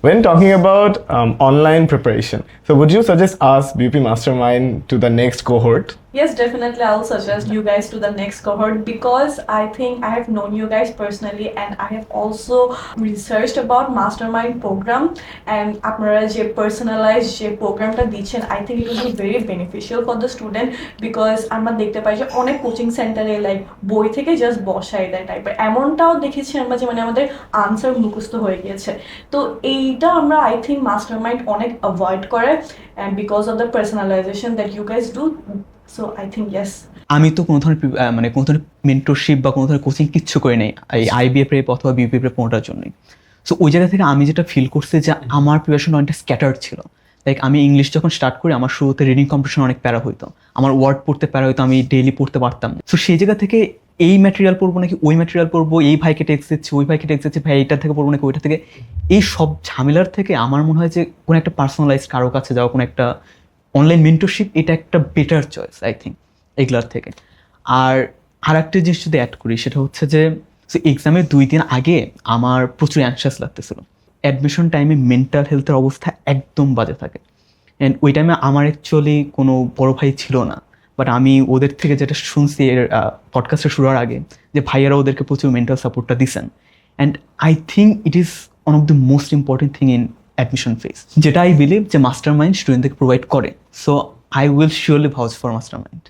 When talking about online preparation, so would you suggest us BP Mastermind to the next cohort? Yes, definitely. I'll suggest you guys to the next cohort because I think I have known you guys personally and I have also researched about mastermind program and আপনারা যে personalized যে প্রোগ্রামটা দিচ্ছেন I think it will be very beneficial for the student because আমরা দেখতে পাই যে অনেক coaching সেন্টারে লাইক বই থেকে জাস্ট বসাই দেয় টাইপের এমনটাও দেখেছি আমরা যে মানে আমাদের আনসার মুখস্থ হয়ে গিয়েছে তো এইটা আমরা I think mastermind অনেক অ্যাভয়েড করে and because of the personalization that you guys do. So I think yes. আমি তো কোনো ধরনের মানে কোনো ধরনের মেন্টরশিপ বা কোনো ধরনের কোচিং কিচ্ছু করে নেই এই আইবিএ প্রেপ অথবা বিউপি প্রেপ কোনোটার জন্যই। সো ওই জায়গা থেকে আমি যেটা ফিল করছি যে আমার প্রিপারেশন অনেকটা স্ক্যাটার্ড ছিল। লাইক আমি ইংলিশ যখন স্টার্ট করি আমার শুরুতে রিডিং কম্পিটিশন অনেক প্যারা হইতো, আমার ওয়ার্ড পড়তে প্যারা হইতো, আমি ডেইলি পড়তে পারতাম না। সো সেই জায়গা থেকে এই ম্যাটেরিয়াল পড়বো নাকি ওই ম্যাটেরিয়াল পড়বো, এই ভাইকে টেক্সট দিচ্ছি ওই ভাইকে টেক্সট দিচ্ছি, ভাই এইটার থেকে পড়বো নাকি ওইটা থেকে, এই সব ঝামেলার থেকে আমার মনে হয় যে কোনো একটা পার্সোনালাইজ কারো কাছে যাওয়া, কোনো একটা অনলাইন মেন্টরশিপ, এটা একটা বেটার চয়েস আই থিঙ্ক এগুলার থেকে। আর একটা জিনিস যদি অ্যাড করি সেটা হচ্ছে যে এক্সামের 2 দিন আগে আমার প্রচুর অ্যাংশাস লাগতেছিল। অ্যাডমিশন টাইমে মেন্টাল হেলথের অবস্থা একদম বাজে থাকে অ্যান্ড ওই টাইমে আমার অ্যাকচুয়ালি কোনো বড় ভাই ছিল না, বাট আমি ওদের থেকে যেটা শুনছি এর পডকাস্টটা শুরুর আগে যে ভাইয়ারা ওদেরকে প্রচুর মেন্টাল সাপোর্টটা দিছেন। And I think it is one of the most important thing in admission phase, যেটা আই বিলিভ যে মাস্টার মাইন্ড স্টুডেন্টদেরকে প্রোভাইড করে। So I will surely ভাউচ for master mind.